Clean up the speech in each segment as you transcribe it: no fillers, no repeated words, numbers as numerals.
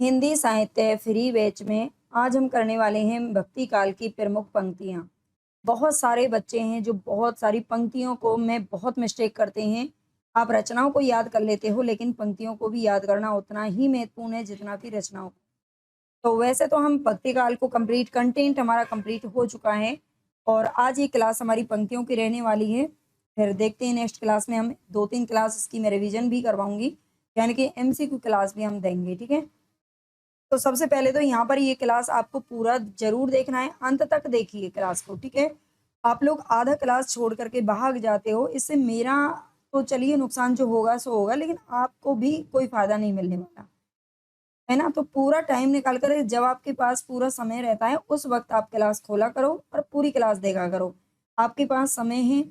हिंदी साहित्य free batch में आज हम करने वाले हैं भक्ति काल की प्रमुख पंक्तियाँ। बहुत सारे बच्चे हैं जो बहुत सारी पंक्तियों को में बहुत मिस्टेक करते हैं। आप रचनाओं को याद कर लेते हो लेकिन पंक्तियों को भी याद करना उतना ही महत्वपूर्ण है जितना कि रचनाओं को। तो वैसे तो हम भक्ति काल को कंप्लीट कंटेंट हमारा कंप्लीट हो चुका है और आज ये क्लास हमारी पंक्तियों की रहने वाली है। फिर देखते हैं नेक्स्ट क्लास में हम 2-3 क्लास इसकी मैं रिवीजन भी करवाऊँगी, यानी कि एमसीक्यू क्लास भी हम देंगे, ठीक है? तो सबसे पहले तो यहाँ पर ये क्लास आपको पूरा ज़रूर देखना है, अंत तक देखिए क्लास को, ठीक है? आप लोग आधा क्लास छोड़ कर के भाग जाते हो, इससे मेरा तो चलिए नुकसान जो होगा सो होगा, लेकिन आपको भी कोई फ़ायदा नहीं मिलने वाला, है ना? तो पूरा टाइम निकाल कर जब आपके पास पूरा समय रहता है, उस वक़्त आप क्लास खोला करो और पूरी क्लास देखा करो। आपके पास समय है,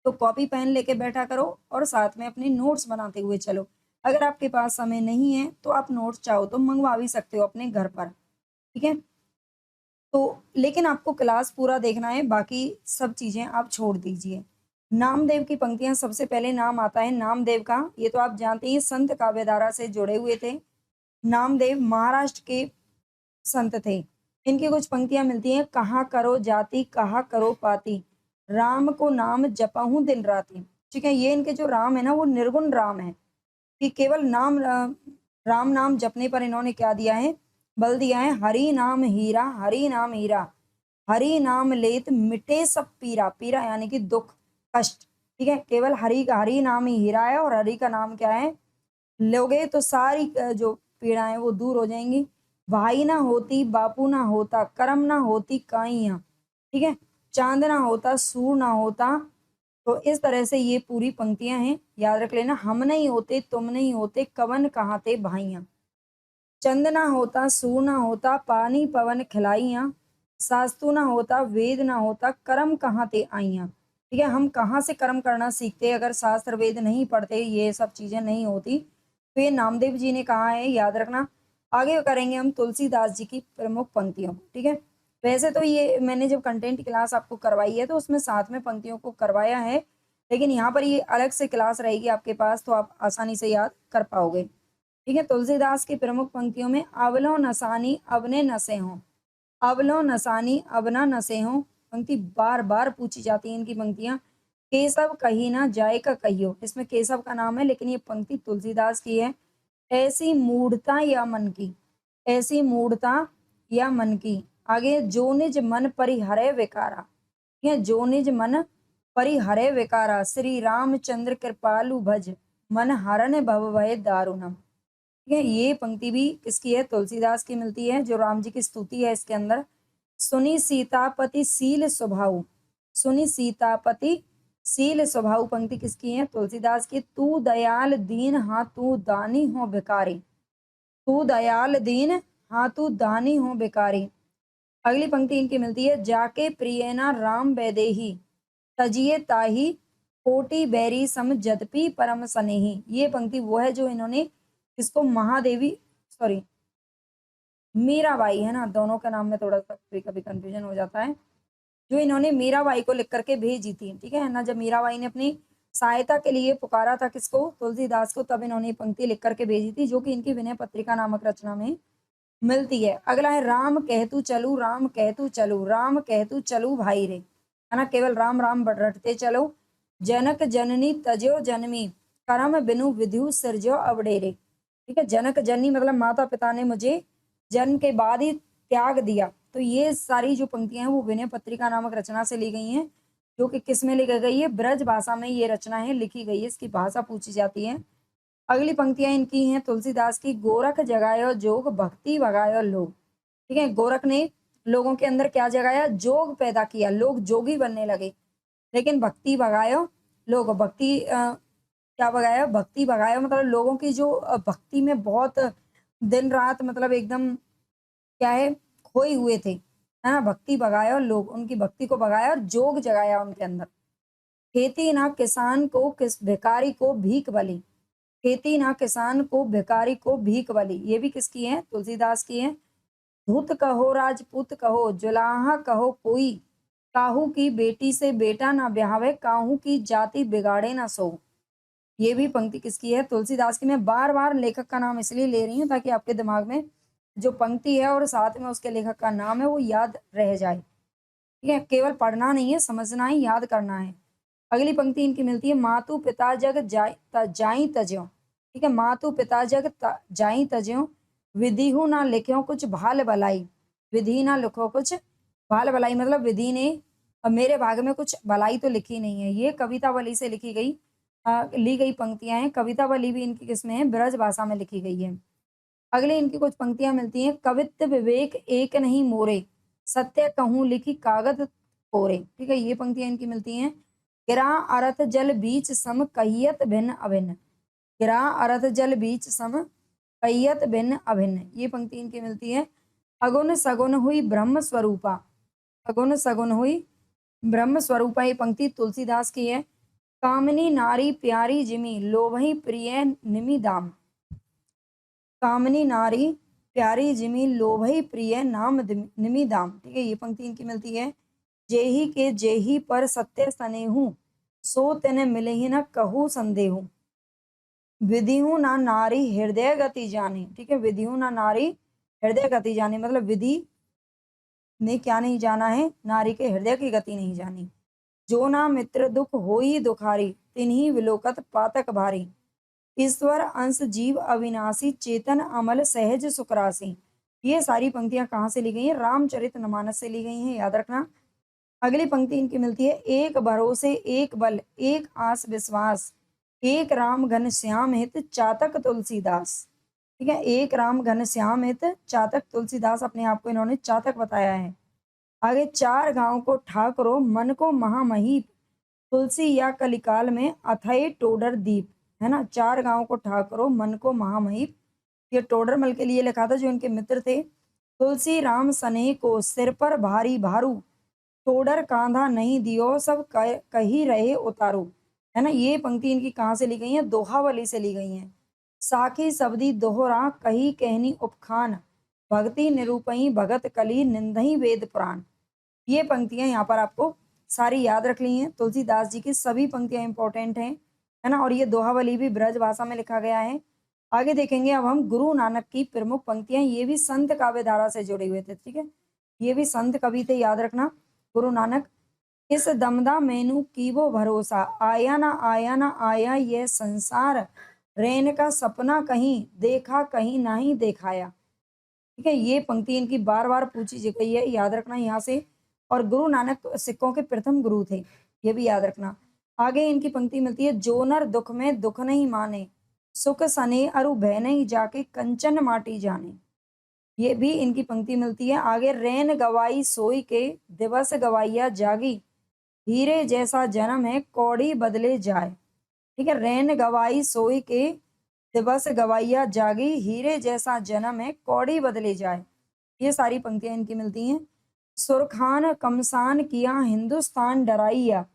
तो कॉपी पेन लेके बैठा करो और साथ में अपने नोट्स बनाते हुए चलो। अगर आपके पास समय नहीं है, तो आप नोट्स चाहो तो मँगवा भी सकते हो अपने घर पर, ठीक है? तो लेकिन आपको क्लास पूरा देखना है, बाकी सब चीज़ें आप छोड़ दीजिए। नामदेव की पंक्तियाँ सबसे पहले नाम आता है नामदेव का, ये तो आप जानते ही संत काव्यधारा से जुड़े हुए थे। नामदेव महाराष्ट्र के संत थे। इनकी कुछ पंक्तियाँ मिलती हैं, कहाँ करो जाति, कहाँ करो पाती, राम को नाम जपहूँ दिन राति। ठीक है, ये इनके जो राम है ना, वो निर्गुण राम है, कि केवल राम नाम जपने पर इन्होंने क्या दिया है, बल दिया है, हरि नाम हीरा, हरि नाम हीरा, हरि नाम लेत मिटे सब पीरा, पीरा यानी कि दुख, कष्ट, ठीक है? केवल हरि नाम ही हीरा है और हरि का नाम क्या है, लोगे तो सारी जो पीड़ाएँ वो दूर हो जाएँगी। भाई ना होती, बापू ना होता, कर्म ना होती काइयाँ, ठीक है? चाँद ना होता, सूर ना होता, तो इस तरह से ये पूरी पंक्तियाँ हैं, याद रख लेना। हम नहीं होते, तुम नहीं होते, कवन कहाँ ते भाइयाँ। चंद ना होता, सूर ना होता, पानी पवन खिलाइयाँ, शास्तु ना होता, वेद ना होता, कर्म कहाँ ते आइयाँ। ठीक है, हम कहाँ से कर्म करना सीखते अगर शास्त्र वेद नहीं पढ़ते, ये सब चीजें नहीं होती। तो ये नामदेव जी ने कहा है, याद रखना। आगे करेंगे हम तुलसीदास जी की प्रमुख पंक्तियों को, ठीक है। वैसे तो ये मैंने जब कंटेंट क्लास आपको करवाई है तो उसमें साथ में पंक्तियों को करवाया है, लेकिन यहाँ पर ये अलग से क्लास रहेगी आपके पास, तो आप आसानी से याद कर पाओगे। ठीक है, तुलसीदास की प्रमुख पंक्तियों में अवलो नसानी अवने नसे हों, अवलो नसानी अवना नसे हों, पंक्ति बार बार पूछी जाती है इनकी पंक्तियां। केशव कही ना जाए का कहियो, इसमें केशव का नाम है लेकिन ये पंक्ति तुलसीदास की है। ऐसी मूढ़ता या मन की, ऐसी मूढ़ता या मन की, आगे जो निज मन परिहरे विकारा, ये जो निज मन परिहरे विकारा, श्री रामचंद्र कृपालु भज, मन हरन भव भय दारुणम। ठीक है, ये पंक्ति भी किसकी है, तुलसीदास की मिलती है, जो राम जी की स्तुति है इसके अंदर। सुनी सीतापति सील स्वभाव, सुनी सीतापति सील स्वभाव पंक्ति किसकी है, तुलसीदास की। तू दयाल दीन हाँ तू दानी हो भिखारी, तू दयाल दीन हाँ तू दानी हो भिखारी। अगली पंक्ति इनकी मिलती है, जाके प्रिय ना राम वैदेही, तजिए ताही कोटि बैरी सम जदपि परम सनेही। ये पंक्ति वो है जो इन्होंने इसको महादेवी, सॉरी, मीराबाई है ना, दोनों के नाम में थोड़ा सा कभी कंफ्यूजन हो जाता है, जो इन्होंने मीराबाई को लिख करके भेजी थी, ठीक है ना। जब मीराबाई ने अपनी सहायता के लिए पुकारा था किसको, तुलसीदास को, तब इन्होंने ये पंक्ति लिख करके भेजी थी, जो कि इनकी विनय पत्रिका नामक रचना में मिलती है। अगला है, राम कहतु चलू, राम कहतु चलू, राम कहतु चलू भाई रे, है ना, केवल राम राम रटते चलो। जनक जननी तजो जन्मी, करम बिनु विधु सिरजो अवडेरे। ठीक है, जनक जननी मतलब माता पिता ने मुझे जन्म के बाद ही त्याग दिया। तो ये सारी जो पंक्तियां हैं वो विनय पत्रिका नामक रचना से ली गई हैं, जो कि किस में लिखी गई है, ब्रज भाषा में ये रचना है लिखी गई है, इसकी भाषा पूछी जाती है। अगली पंक्तियां इनकी हैं तुलसीदास की, गोरख जगायो जोग भक्ति भगायो लोग। ठीक है, गोरख ने लोगों के अंदर क्या जगाया, जोग पैदा किया, लोग जोगी बनने लगे। लेकिन भक्ति भगायो लोग, भक्ति क्या भगाया, भक्ति भगाया मतलब लोगों की जो भक्ति में बहुत दिन रात मतलब एकदम क्या है, खोए हुए थे, है ना। भक्ति भगाया और लोग उनकी भक्ति को भगाया और जोग जगाया उनके अंदर। खेती ना किसान को किस भिखारी को भीख बली, खेती ना किसान को भिखारी को भीख बली, ये भी किसकी है, तुलसीदास की है। धूत कहो राजपूत कहो, जुलाहा कहो कोई, काहू की बेटी से बेटा ना ब्याहवे, काहू की जाति बिगाड़े ना सो। ये भी पंक्ति किसकी है, तुलसीदास की। मैं बार बार लेखक का नाम इसलिए ले रही हूँ ताकि आपके दिमाग में जो पंक्ति है और साथ में उसके लेखक का नाम है वो याद रह जाए। ठीक है, केवल पढ़ना नहीं है, समझना है, याद करना है। अगली पंक्ति इनकी मिलती है, मातु पिता जग जाई तज्यों। ठीक है, मातु पिता जग जाई तज्यों, विधिहु ना लिख्यो कुछ भाल भलाई। विधि ना लिखो कुछ भाल भलाई मतलब विधि ने मेरे भाग में कुछ भलाई तो लिखी नहीं है। ये कवितावली से लिखी गई ली गई पंक्तियां हैं। कवितावली भी इनकी किसमें है, ब्रज भाषा में लिखी गई है। अगले इनकी कुछ पंक्तियां मिलती हैं, कवित्व विवेक एक नहीं मोरे, सत्य कहूं लिखी कागज कोरे। ठीक है, ये पंक्तियां इनकी मिलती हैं। गिरा अरथ जल बीच सम कहियत भिन्न अभिन्न। गिरा अरथ जल बीच सम कहियत भिन्न अभिन्न, ये पंक्ति इनकी मिलती है। अगुन सगुन हुई ब्रह्म स्वरूपा। अगुन सगुन हुई ब्रह्म स्वरूपा, ये पंक्ति तुलसीदास की है। कामिनी नारी प्यारी जिमी, लोभई प्रिय निमि दाम। कामनी नारी प्यारी जिमी, लोभई प्रिय नाम निमि दाम। ठीक है, ये पंक्ति इनकी मिलती है। जेही के जेही पर सत्य सनेहू, सो तेने मिले ही न कहू संदेहू। विधिहु ना नारी हृदय गति जाने। ठीक है, विधिहु ना नारी हृदय गति जाने मतलब विधि ने क्या नहीं जाना है, नारी के हृदय की गति नहीं जानी। जो ना मित्र दुख होई दुखारी, तिन्ही विलोकत पातक भारी। ईश्वर अंश जीव अविनाशी, चेतन अमल सहज सुखरासी। ये सारी पंक्तियां कहाँ से ली गई हैं, रामचरितमानस से ली गई हैं, याद रखना। अगली पंक्ति इनकी मिलती है, एक भरोसे एक बल एक आस विश्वास, एक राम घन श्याम हित चातक तुलसीदास। ठीक है, एक राम घन श्याम हित चातक तुलसीदास, अपने आप को इन्होंने चातक बताया है। आगे, चार गांव को ठाकरो मन को महामहीप, तुलसी या कलिकाल में अथई टोडर दीप। है ना, चार गांव को ठाकरो मन को महामहीप, ये टोडरमल के लिए लिखा था जो इनके मित्र थे। तुलसी राम सने को सिर पर भारी भारू, टोडर कांधा नहीं दियो सब कही रहे उतारू। है ना, ये पंक्ति इनकी कहाँ से ली गई है, दोहावली से ली गई है। साखी सबदी दोहरा कही कहनी उपखान, भक्ति निरूपई भगत कली निंदही वेद पुराण। ये पंक्तियां यहाँ पर आपको सारी याद रख ली हैं। तुलसीदास जी की सभी पंक्तियां इंपॉर्टेंट हैं, है ना, और ये दोहावली भी ब्रज भाषा में लिखा गया है। आगे देखेंगे अब हम गुरु नानक की प्रमुख पंक्तियां, ये भी संत काव्य धारा से जुड़े हुए थे। ठीक है, ये भी संत कवि थे, याद रखना। गुरु नानक, इस दमदा मैनू की वो भरोसा, आया ना आया ये संसार, रैन का सपना कहीं देखा कहीं नहीं देखाया। ठीक है, ये पंक्ति इनकी बार बार पूछी गई है, याद रखना यहाँ से। और गुरु नानक सिखों के प्रथम गुरु थे, ये भी याद रखना। आगे इनकी पंक्ति मिलती है, जो नर दुख में दुख नहीं माने, सुख सने अरु भय नहीं जाके कंचन माटी जाने। ये भी इनकी पंक्ति मिलती है। आगे, रैन गवाई सोई के दिवस गवाइया जागी, हीरे जैसा जन्म है कौड़ी बदले जाए। ठीक है, रैन गवाई सोई के दिवस गवाइया जागी, हीरे जैसा जन्म है कौड़ी बदले जाए। ये सारी पंक्तियां इनकी मिलती हैं। सुरखान कमसान किया हिंदुस्तान डराइया,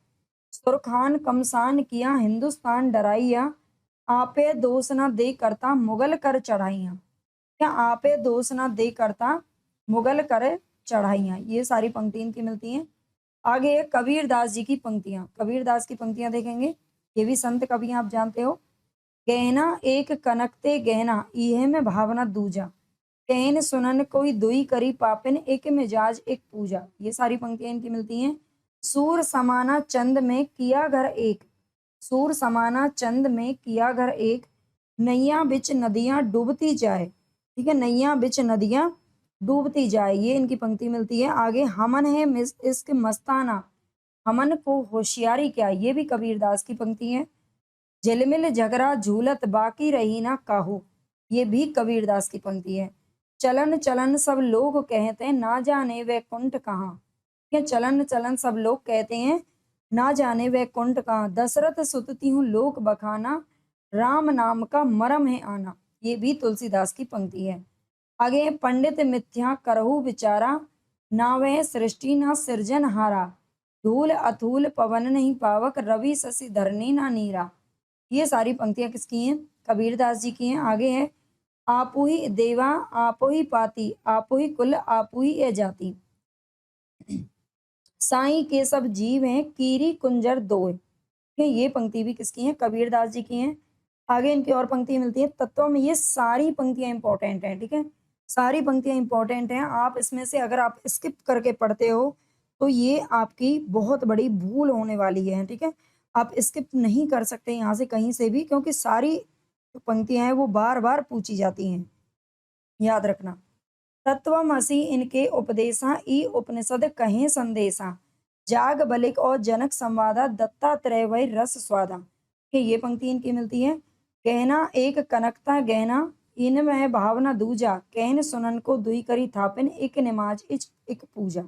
सुरखान कमसान किया हिंदुस्तान डराइया, आपे दोष न दे करता मुगल कर चढ़ाइया। क्या आपे दोष न दे करता मुगल कर चढ़ाइया, ये सारी पंक्ति इनकी मिलती हैं। आगे कबीरदास जी की पंक्तियां, कबीरदास की पंक्तियां देखेंगे, ये भी संत कवि आप जानते हो। गहना एक कनकते गहना, इहे में भावना दूजा, कहन सुनन कोई दुई करी पापिन, एक मिजाज एक पूजा। ये सारी पंक्तियां इनकी मिलती हैं। सूर समाना चंद में किया घर एक, सूर समाना चंद में किया घर एक, नैया बिच नदियां डूबती जाए। ठीक है, नैया बिच नदियां डूबती जाए, ये इनकी पंक्ति मिलती है। आगे, हमन है इश्क मस्ताना, हमन को होशियारी क्या, ये भी कबीरदास की पंक्ति है। झिलमिल झगड़ा झूलत बाकी रही ना काहू, ये भी कबीरदास की पंक्ति है। चलन चलन सब लोग कहते हैं, ना जाने वह कुंठ कहाँ। ये चलन चलन सब लोग कहते हैं, ना जाने वह कुंठ कहाँ, दशरथ सुतती हूँ लोक बखाना, राम नाम का मरम है आना। ये भी तुलसीदास की पंक्ति है। आगे, पंडित मिथ्या करहु विचारा, ना वह सृष्टि ना सृजन हारा, धूल अथूल पवन नहीं पावक, रवि शशि धरनी ना नीरा। ये सारी पंक्तियां किसकी हैं, कबीरदास जी की हैं। आगे है, आपु ही देवा आपु ही पाती, आपु ही कुल आपु ही ए जाति, साईं के सब जीव हैं कीरी कुंजर दोय। ये पंक्ति भी किसकी है, कबीरदास जी की हैं। आगे इनकी और पंक्ति मिलती है तत्व में, ये सारी पंक्तियां इंपॉर्टेंट हैं। ठीक है, सारी पंक्तियाँ इम्पोर्टेंट हैं। आप इसमें से अगर आप स्किप करके पढ़ते हो, तो ये आपकी बहुत बड़ी भूल होने वाली है, ठीक है? आप स्किप नहीं कर सकते यहाँ से कहीं से भी, क्योंकि सारी जो पंक्तियाँ हैं वो बार-बार पूछी जाती हैं, याद रखना। तत्वमसि इनके उपदेशा ई उपनिषद कहें संदेशा, जाग बलिक और जनक संवादा दत्तात्रेय वै रस स्वादा। ये पंक्ति इनकी मिलती है। कहना एक कनकता गहना, इनमें भावना दूजा, कहन सुनन को दुई करी थापिन, एक नमाज इच एक पूजा।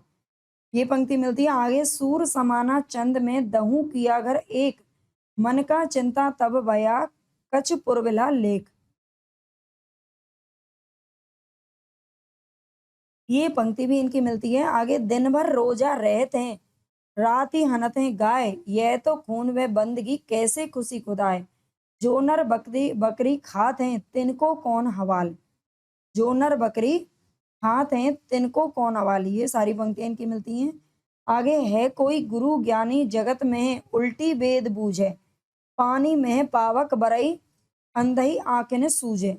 ये पंक्ति मिलती है। आगे सूर समाना चंद में दहू किया घर एक, मन का चिंता तब भया कछ पुरविला लेख। ये पंक्ति भी इनकी मिलती है। आगे दिन भर रोजा रहते हैं, रात ही हनत हैं गाय, यह तो खून व बंदगी कैसे खुशी खुदाए। जो नर बकरी बकरी खात हैं तिनको कौन हवाल, जो नर बकरी खात हैं तिनको कौन हवाल। ये सारी पंक्तियां इनकी मिलती हैं। आगे है कोई गुरु ज्ञानी जगत में उल्टी वेद बूझे, पानी में पावक बरई अंधई आंखें सूझे।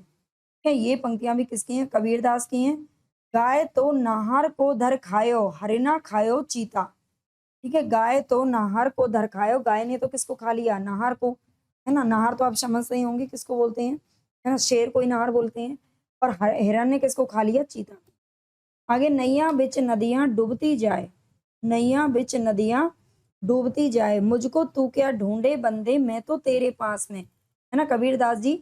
ये पंक्तियां भी किसकी हैं? कबीरदास की हैं। गाय तो नाहर को धर खायो, हरिना खायो चीता। ठीक है, गाय तो नाहर को धर खायो, गाय ने तो किसको खा लिया? नाहर को, है ना? नाहर तो आप समझते ही होंगे किसको बोलते हैं, है ना? शेर को ही नाहर बोलते हैं। और हिरण ने किसको खा लिया? चीता। आगे नैया बिच नदियां डूबती जाए, नैया बिच नदियां डूबती जाए, मुझको तू क्या ढूंढे बंदे मैं तो तेरे पास में। है ना? कबीरदास जी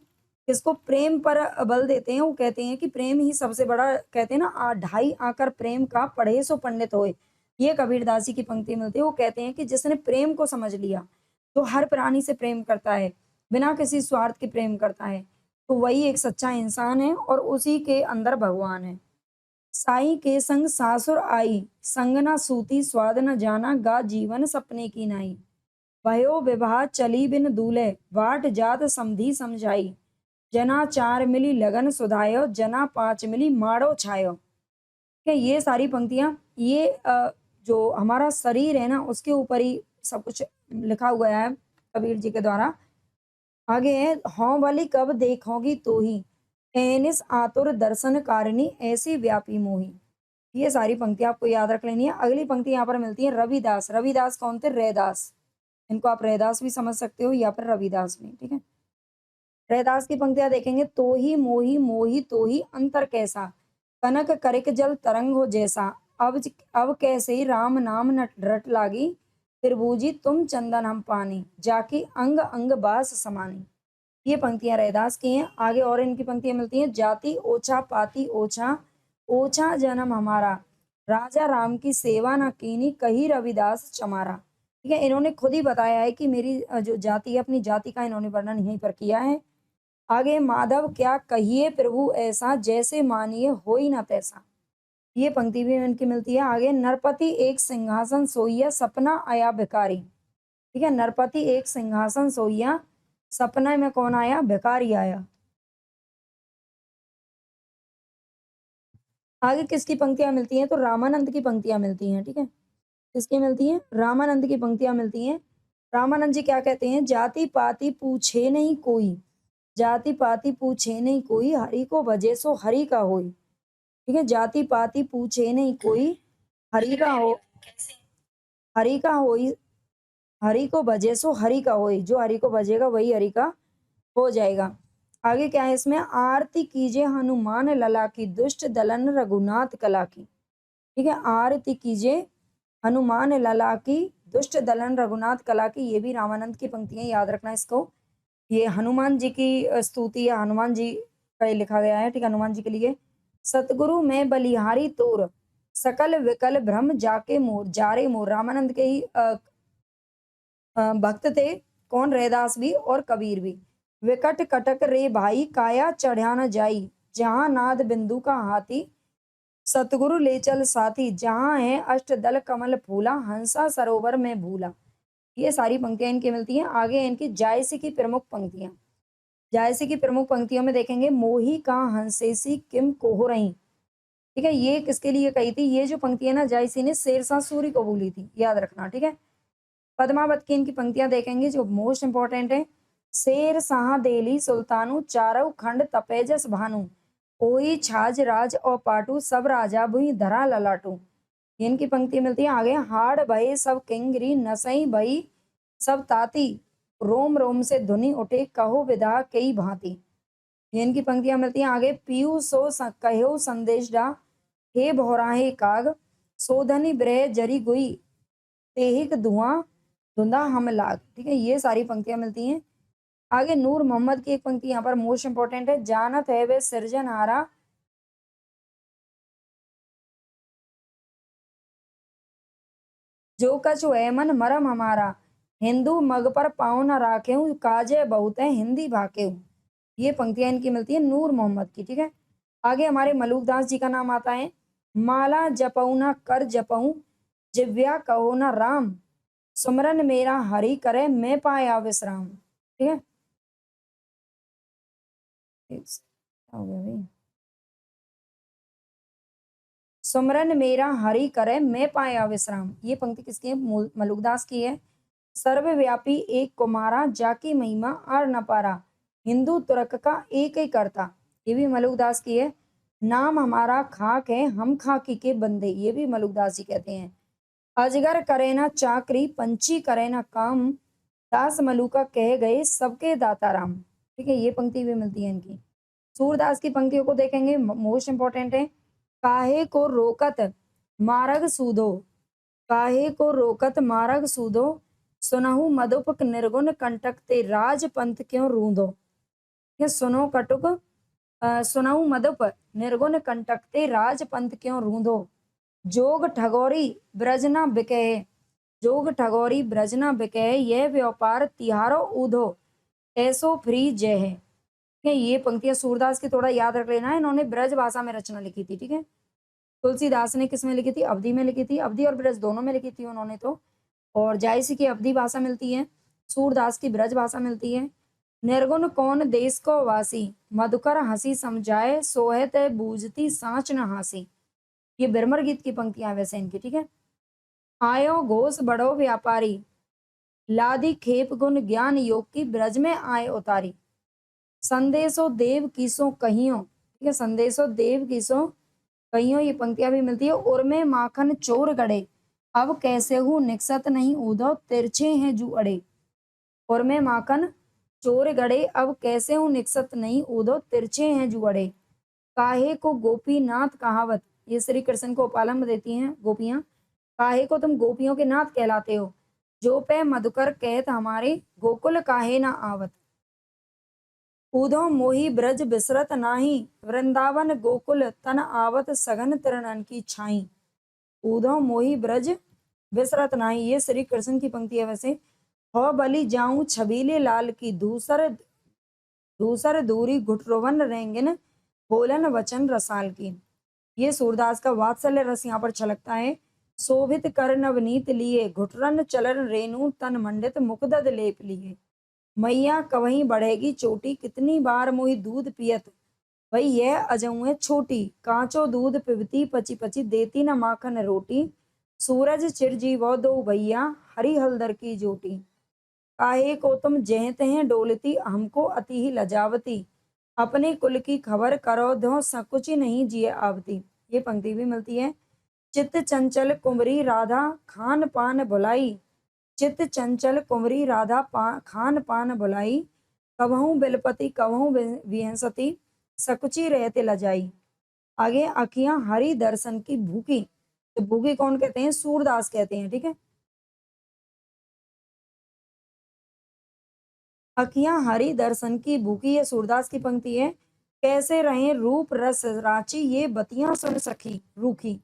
किसको प्रेम पर बल देते हैं, वो कहते हैं कि प्रेम ही सबसे बड़ा, कहते हैं ना, ढाई आकर प्रेम का पढ़े सो पंडित होए। ये कबीरदास जी की पंक्ति मिलती है। वो कहते हैं कि जिसने प्रेम को समझ लिया, तो हर प्राणी से प्रेम करता है, बिना किसी स्वार्थ के प्रेम करता है, तो वही एक सच्चा इंसान है और उसी के अंदर भगवान है। साई के संग सासुर आई, संग न सूती स्वाद न जाना, गा जीवन सपने की नाई। भयो विवाह चली बिन दूल्हे, वाट जात समधी समझाई, जना चार मिली लगन सुधायो, जना पांच मिली माड़ो छायो। ठीक है, ये सारी पंक्तियां, ये जो हमारा शरीर है ना, उसके ऊपर ही सब कुछ लिखा हुआ है कबीर जी के द्वारा। आगे है, हों वाली कब देखोगी तो ही, एनिस आतुर दर्शन कारिणी, ऐसी व्यापी मोही। ये सारी पंक्तियां आपको याद रख लेनी है। अगली पंक्ति यहाँ पर मिलती है रविदास। रविदास कौन थे? रैदास। इनको आप रैदास भी समझ सकते हो या फिर रविदास भी। ठीक है, रैदास की पंक्तियां देखेंगे। तो ही मोही मोही तो ही अंतर कैसा, कनक करिक जल तरंग हो जैसा, अब कैसे राम नाम न रट लागी, फिर बूझी तुम चंदन हम पानी, जाकी अंग अंग बास समानी। ये पंक्तियां रैदास की हैं। आगे और इनकी पंक्तियां मिलती हैं। जाति ओछा पाती ओछा, ओछा जन्म हमारा, राजा राम की सेवा न कीनी, कही रविदास चमारा। ठीक है, इन्होंने खुद ही बताया है कि मेरी जो जाति है, अपनी जाति का इन्होंने वर्णन यहीं पर किया है। आगे माधव क्या कहिए प्रभु ऐसा, जैसे मानिए होई न तैसा। ये पंक्ति भी इनकी मिलती है। आगे नरपति एक सिंहासन सोइया, सपना आया भिखारी। ठीक है, नरपति एक सिंहासन सोइया, सपने में कौन आया? भिखारी आया। आगे किसकी पंक्तियां मिलती हैं? तो रामानंद की पंक्तियां मिलती हैं। ठीक है, किसकी मिलती हैं? रामानंद की पंक्तियां मिलती हैं। रामानंद जी क्या कहते हैं? जाति पाति पूछे नहीं कोई, जाति पाति पूछे नहीं कोई, हरि को भजे सो हरि का होई। ठीक है, जाति पाति पूछे नहीं कोई, हरि का हो, हरि का होई, हरि को भजे सो हरि का होई। जो हरि को भजेगा वही हरि का हो जाएगा। आगे क्या है इसमें? आरती कीजिए हनुमान लला की, दुष्ट दलन रघुनाथ कला की। ठीक है, आरती कीजिए हनुमान लला की, दुष्ट दलन रघुनाथ कला की। ये भी रामानंद की पंक्तियां, याद रखना इसको। ये हनुमान जी की स्तुति या हनुमान जी का ये लिखा गया है। ठीक है, हनुमान जी के लिए। सतगुरु में बलिहारी तोर, सकल विकल भ्रम जाके मोर, जारे मोर। रामानंद के ही भक्त थे। कौन? रैदास भी और कबीर भी। विकट कटक रे भाई, काया चढ़ा न जाई, जहां नाद बिंदु का हाथी, सतगुरु ले चल साथी, जहां है अष्ट दल कमल फूला, हंसा सरोवर में भूला। ये सारी पंक्तियां इनकी मिलती हैं। आगे इनकी जायसी की प्रमुख पंक्तियां। जायसी की प्रमुख पंक्तियों में देखेंगे। मोही का हंसेसी किम कोह रही। ठीक है, ये किसके लिए कही थी? ये जो पंक्तियां ना, जायसी ने शेरशाह सूरी को बोली थी, याद रखना। ठीक है, पद्मावत की इनकी पंक्तियां देखेंगे जो मोस्ट इंपॉर्टेंट है। शेर शाह देली सुल्तानु, चारव खंड तपेजस भानु, ओई छाज राज और पाटू सब राजा भुई धरा ललाटू। इनकी पंक्ति मिलती है आगे। हाड़ भये सब किंगरी नसई भई सब ताती, रोम रोम से धुनि उठे कहो विदा कई भांति। इनकी पंक्तियां मिलती हैं आगे। पीयू सो कहो संदेश डा, हे भौराहे काग, सोधनी ब्रह जरी गुई, तेहिक धुआं धुंधा हम लाग। ठीक है, ये सारी पंक्तियां मिलती हैं आगे। नूर मोहम्मद की एक पंक्ति यहाँ पर मोस्ट इंपॉर्टेंट है। जानत है वे सिरजनहारा, जो कछु है मन मरम हमारा, हिंदू मग पर पाँव न राखेऊ, काजे बहुत है हिंदी भाकेऊ। ये पंक्तियां इनकी मिलती है नूर मोहम्मद की। ठीक है, आगे हमारे मलुकदास जी का नाम आता है। माला जपऊ न कर जपऊ, जिव्या कहो न राम, सुमरन मेरा हरि करे मैं पाया विश्राम। ठीक है, हो गया भाई। सुमरन मेरा हरि करे मैं पाया विश्राम। ये पंक्ति किसकी है? मलुकदास की है। सर्वव्यापी एक कुमारा, जाकी महिमा आर न पारा, हिंदू तुर्क का एक ही करता। ये भी मलुकदास की है। नाम हमारा खाक है, हम खाकी के बंदे। ये भी मलुकदास जी कहते हैं। अजगर करे ना चाकरी, पंछी करे ना काम, दास मलुका कह गए सबके दाता राम। ठीक है, ये पंक्ति भी मिलती है इनकी। सूरदास की पंक्तियों को देखेंगे, मोस्ट इंपॉर्टेंट है। काहे को रोकत मारग सूदो, काहे को रोकत मारग सूदो, सुनहु मधुप निर्गुण कंटक ते, राज पंथ क्यों रूंदो। ये सुनो कटुक सुनहु मधुप निर्गुण कंटक ते, राज पंथ क्यों रूंदो। जोग ठगोरी ब्रजना बिके, जोग ठगोरी ब्रजना बिके, यह व्यापार तिहारो ऊधो, ऐसो फ्री जय है। ये पंक्तियां सूरदास की थोड़ा याद रख लेना है। इन्होंने ब्रज भाषा में रचना लिखी थी। ठीक है, तुलसीदास ने किस में लिखी थी? अवधी में लिखी थी। अवधी और ब्रज दोनों में लिखी थी उन्होंने तो। और जायसी की अवधी भाषा मिलती है, सूरदास की ब्रज भाषा मिलती है। निर्गुण कौन देश को वासी, मधुकर हंसी समझाए, सोहत बूझती सांच न हासी। ये बिरमर गीत की पंक्तियां वैसे इनकी। ठीक है, आयो घोष बड़ो व्यापारी, लादी खेप गुण ज्ञान योग की, ब्रज में आए उतारी, संदेशो देव कीसो कहियो। ठीक है, संदेशो देव कीसो कहियो, ये पंक्तियां भी मिलती है। उर्मे माखन चोर गड़े, अब कैसे हूँ निकसत नहीं ऊधो, तिरछे हैं जू अड़े। उर्मे माखन चोर गड़े, अब कैसे हूँ निकसत नहीं ऊधो, तिरछे हैं जू अड़े। काहे को गोपीनाथ कहावत, ये श्री कृष्ण को उपालंब देती हैं गोपियां। काहे को तुम गोपियों के नाथ कहलाते हो, जो पे मधुकर कहत हमारे, गोकुल काहे ना आवत। ऊधो मोही ब्रज बिसरत नाही, वृंदावन गोकुल तन आवत, सघन तिरणन की छाई। ऊधो मोही ब्रज बिसरत नाही, ये श्री कृष्ण की पंक्ति है वैसे। हो बलि जाऊं छबीले लाल की, दूसर दूसर दूरी घुटरोवन रेंगिन, बोलन वचन रसाल की। ये सूरदास का वात्सल्य रस यहाँ पर छलकता है। शोभित कर नवनीत लिए, घुटरन चलन रेणु, तन मंडित मुकुदद लेप लिए। मैया कवहीं बढ़ेगी चोटी, कितनी बार मोहि दूध पियत, भाई यह अजउए छोटी, कांचो दूध पिबती पची पची, देती न माखन रोटी, सूरज चिरजीवो दो भैया, हरी हलदर की जोटी। काहे को तुम जहते हैं डोलती, हमको अति ही लजावती, अपने कुल की खबर करो दो, सकुच नहीं जिए आवती। ये पंक्ति भी मिलती है। चित्त चंचल कुमरी राधा, खान पान भुलाई, चित्त चंचल कुमरी राधा, खान पान भुलाई, कबहू बिलपति कबहू विहंसती, सकुची रहते लजाई। आगे अखियां हरि दर्शन की भूखी, तो भूखी कौन कहते हैं? सूरदास कहते हैं। ठीक है, अखियां हरि दर्शन की भूखी, ये सूरदास की पंक्ति है। कैसे रहे रूप रस राची, ये बतियां सुन सखी रूखी,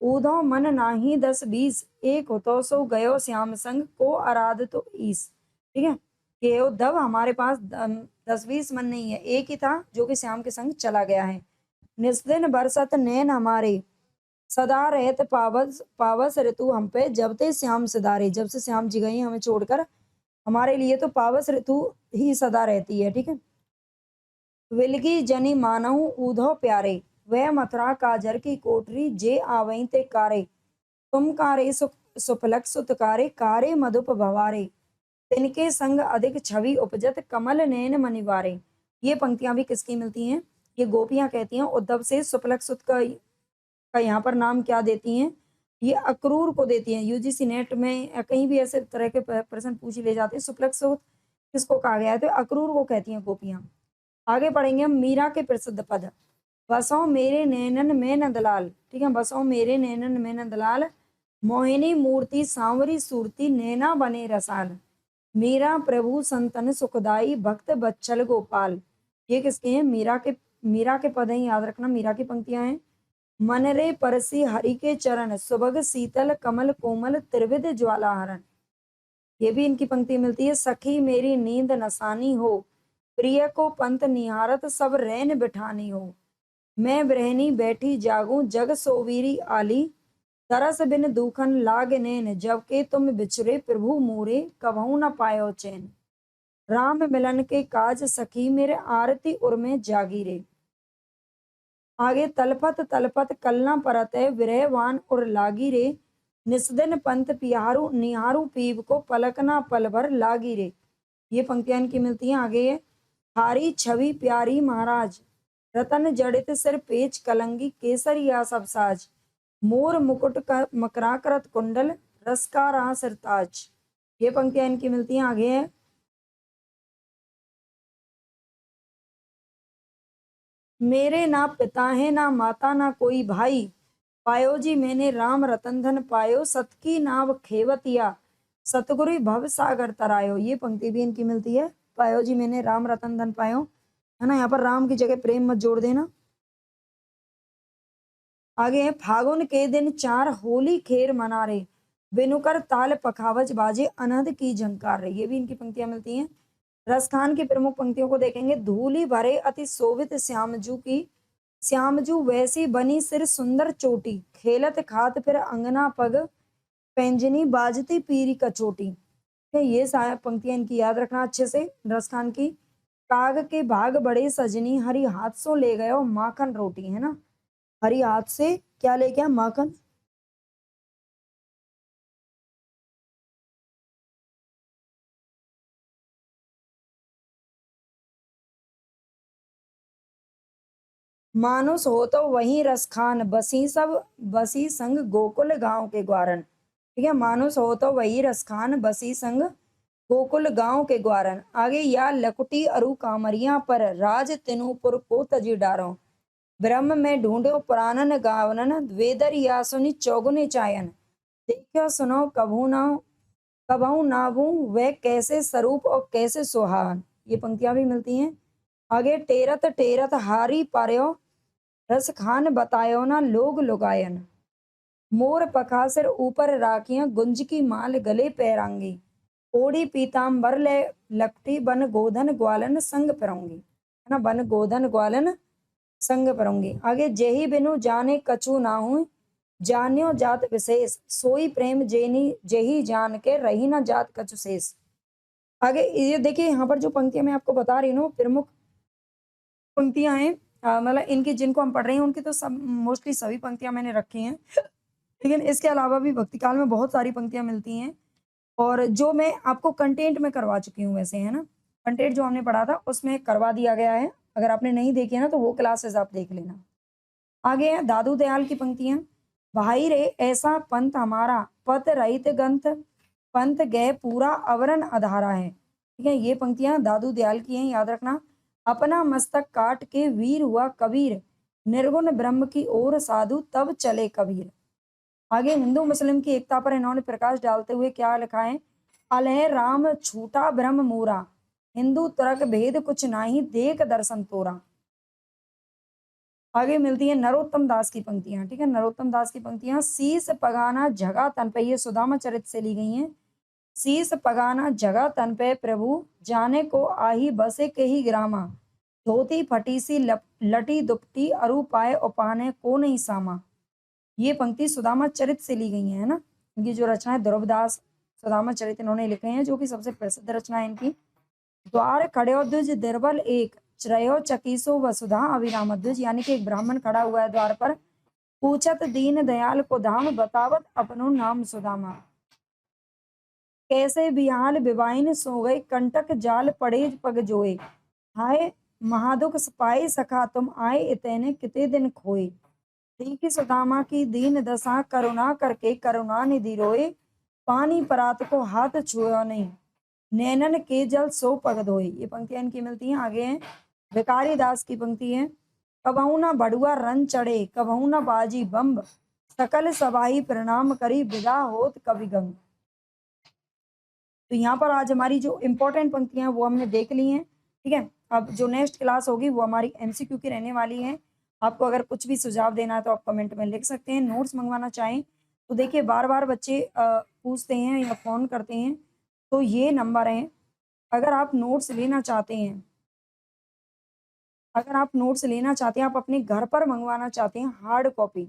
ऊधो मन नाही 10-20, एक होतो सो गयो श्याम संग, को आराध तो ईस। ठीक है, ये उद्धव हमारे पास 10-20 मन नहीं है, एक ही था जो कि श्याम के संग चला गया है। निस्दिन बरसत नैन हमारे, सदा रहत पावस पावस ऋतु हम पे, जब ते श्याम सिधारे। जब से श्याम जी गई हमें छोड़कर, हमारे लिए तो पावस ऋतु ही सदा रहती है। ठीक है, विलगी जनी मानहु ऊधो प्यारे, वह मथुरा काजर की कोठरी, जे आवई ते कारे, तुम कारे सुफलक सुतकारे, कारे मधुप भवारे, तिनके संग अधिक छवि उपजत, कमल नैन मनिवारे। ये पंक्तियां भी किसकी मिलती हैं? ये गोपियां कहती हैं उद्धव से सुपलक सुत का यहाँ पर नाम क्या देती हैं, ये अक्रूर को देती हैं। यूजीसी नेट में या कहीं भी ऐसे तरह के प्रश्न पूछ ले जाते हैं, सुपलक सुत किसको कहा गया है, तो अक्रूर को कहती हैं गोपियां। आगे पढ़ेंगे हम मीरा के प्रसिद्ध पद। बसों मेरे नैनन में नंदलाल, ठीक है, बसों मेरे नैनन में नंदलाल, मोहिनी मूर्ति सांवरी सूरती, नैना बने रसाल, मीरा प्रभु संतन सुखदाई, भक्त बच्चल गोपाल। ये किसके हैं, मीरा के पद हैं, याद रखना मीरा की पंक्तियां हैं। मन रे परसी हरि के चरण, सुभग शीतल कमल कोमल, त्रिविध ज्वाला हरण। ये भी इनकी पंक्ति मिलती है। सखी मेरी नींद नसानी हो, प्रिय को पंथ निहारत, सब रैन बिठानी हो, मैं ब्रहनी बैठी जागूं, जग सोवीरी आली, तरस बिन दूखन लाग नैन, जब के तुम बिछरे प्रभु मोरे, कबहू न पायो चैन, राम मिलन के काज सखी, मेरे आरती उर में जागी रे। आगे तलपत तलपत कलना परत है, विरहवान उर लागी रे, निस्दिन पंथ पिहारू निहारू पीव को, पलकना पल भर लागी रे। ये पंक्तियां इनकी मिलती हैं। आगे है हारी छवि प्यारी महाराज, रतन जड़ित सिर पेच कलंगी, केसरिया सब साज, मोर मुकुट कर मकरा करत कुंडल, रस का रहा सिरताज। ये पंक्तियां इनकी मिलती हैं। आगे है मेरे ना पिता है ना माता ना कोई भाई, पायो जी मैंने राम रतन धन पायो, सत की नाव खेवतिया, सतगुरु भव सागर तरायो। ये पंक्ति भी इनकी मिलती है। पायो जी मैंने राम रतन धन पायो, है ना, यहाँ पर राम की जगह प्रेम मत जोड़ देना। आगे है फागुन के दिन चार होली खेर मना रे, बेनुकर ताल पखावज बाजे, अनहद की झंकार रे। ये भी इनकी पंक्तियां मिलती हैं। रसखान की प्रमुख पंक्तियों को देखेंगे। धूली भरे अति शोभित श्यामजू की, श्यामजू वैसी बनी सिर सुंदर चोटी, खेलत खात फिर अंगना पग, पैंजनी बाजती पीरी कचोटी। ये सारी पंक्तियां इनकी याद रखना अच्छे से। रसखान की काग के भाग बड़े सजनी, हरी हाथ सो ले गयो माखन रोटी, है ना, हरी हाथ से क्या ले गया, माखन। मानुस हो तो वही रसखान, बसी संग गोकुल गांव के ग्वारन। ठीक है, मानुस हो तो वही रसखान, बसी संग गोकुल गांव के ग्वारन। आगे या लकुटी अरु कामरिया पर, राज तिनुपुर को तजी डारो, ब्रह्म में ढूंढो पुराणन गावनन, वेदर या सुनी चौगुने चायन, देखो सुनो कभू ना कबहू नाभू, वह कैसे स्वरूप और कैसे सुहावन। ये पंक्तियां भी मिलती हैं। आगे टेरत टेरत हारी पार्यो, रस खान बतायो ना लोग लुगायन, मोर पखा सिर ऊपर राखियां, गुंज की माल गले पैरांगी, ओढ़ी पीताम्बर ले लपटी, बन गोधन ग्वालन संग परंगी, है ना, बन गोधन ग्वालन संग परंगी। आगे जेही बिनु जाने कछु नाहू, जान्यो जात विशेष, सोई प्रेम जेनी जेही जान के, रही ना जात कछु शेष। आगे ये देखिए, यहाँ पर जो पंक्तियां मैं आपको बता रही हूँ प्रमुख पंक्तियां हैं, मतलब इनकी जिनको हम पढ़ रहे हैं उनकी तो सब मोस्टली सभी पंक्तियां मैंने रखी हैं, लेकिन इसके अलावा भी भक्ति काल में बहुत सारी पंक्तियां मिलती हैं, और जो मैं आपको कंटेंट में करवा चुकी हूँ वैसे, है ना, कंटेंट जो हमने पढ़ा था उसमें करवा दिया गया है। अगर आपने नहीं देखी है ना तो वो क्लासेस आप देख लेना। आगे है दादू दयाल की पंक्तियां। भाई रे ऐसा पंथ हमारा, पत रहित ग्रंथ, पंथ गए पूरा अवरण अधारा है। ठीक है, ये पंक्तियां दादू दयाल की हैं, याद रखना। अपना मस्तक काट के वीर हुआ कबीर, निर्गुण ब्रह्म की ओर साधु तब चले कबीर। आगे हिंदू मुस्लिम की एकता पर इन्होंने प्रकाश डालते हुए क्या लिखा है, अलह राम छूटा ब्रह्म मोरा, हिंदू तुरक भेद कुछ नाही, देख दर्शन तोरा। आगे मिलती है नरोत्तम दास की पंक्तियां। ठीक है, नरोत्तम दास की पंक्तियां। शीस पगाना जगा तन पे, ये सुदामा चरित से ली गई हैं। शीस पगाना जगा तन पे, प्रभु जाने को आही बसे के ही ग्रामा, धोती फटी सी लटी दुपटी, अरु पाए उपाने को नहीं सामा। ये पंक्ति सुदामा चरित से ली गई है ना। इनकी जो रचना है ध्रुवदास सुदामा चरित इन्होंने लिखे हैं, जो कि सबसे प्रसिद्ध रचना है इनकी। द्वार खड़े द्विज दिरबल एक, त्रयो चकीसो वसुधा अभिराम द्विज, यानी कि एक ब्राह्मण खड़ा हुआ है द्वार पर, पूछत दीन दयाल को धाम, बतावत अपनो नाम सुदामा, कैसे बिहाल बिवाइन सो गए, कंटक जाल पड़े पग जोए, हाय महादुख पाए सखा तुम आए इतने किते दिन खोए। देखी सुदामा की दीन दशा करुणा करके करुणा निधि रोए। पानी परात को हाथ छुआ नहीं नैनन के जल सो पग धोए। ये पंक्तियां इनकी मिलती हैं। आगे हैं भिखारी दास की पंक्ति है। कबहू न बड़ुआ रन चढ़े कबहू न बाजी बम्ब सकल सबाही प्रणाम करी विदा होत कवि गंग। तो यहाँ पर आज हमारी जो इम्पोर्टेंट पंक्तियां हैं वो हमने देख ली हैं। ठीक है, अब जो नेक्स्ट क्लास होगी वो हमारी एमसीक्यू की रहने वाली है। आपको अगर कुछ भी सुझाव देना है तो आप कमेंट में लिख सकते हैं। नोट्स मंगवाना चाहें तो देखिए बार बार बच्चे पूछते हैं या फ़ोन करते हैं, तो ये नंबर हैं। अगर आप नोट्स लेना चाहते हैं, अगर आप नोट्स लेना चाहते हैं, आप अपने घर पर मंगवाना चाहते हैं हार्ड कॉपी,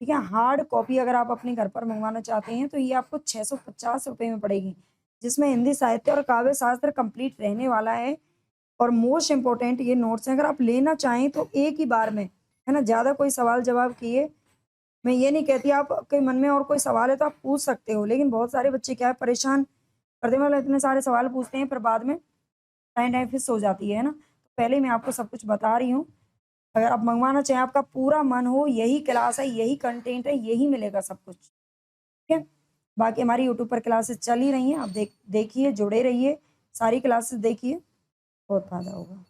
ठीक है, हार्ड कॉपी अगर आप अपने घर पर मंगवाना चाहते हैं तो ये आपको 650 रुपए में पड़ेगी, जिसमें हिंदी साहित्य और काव्य शास्त्र कंप्लीट रहने वाला है। और मोस्ट इम्पोर्टेंट ये नोट्स हैं, अगर आप लेना चाहें तो एक ही बार में, है ना, ज़्यादा कोई सवाल जवाब किए। मैं ये नहीं कहती आपके मन में और कोई सवाल है तो आप पूछ सकते हो, लेकिन बहुत सारे बच्चे क्या है परेशान कर देने वाले इतने सारे सवाल पूछते हैं, फिर बाद में टाइम टाइम फिक्स हो जाती है ना। तो पहले मैं आपको सब कुछ बता रही हूँ। अगर आप मंगवाना चाहें, आपका पूरा मन हो, यही क्लास है, यही कंटेंट है, यही मिलेगा सब कुछ, ठीक है। बाकी हमारी यूट्यूब पर क्लासेस चल ही रही हैं, आप देखिए, जुड़े रहिए, सारी क्लासेस देखिए, बहुत फ़ायदा होगा।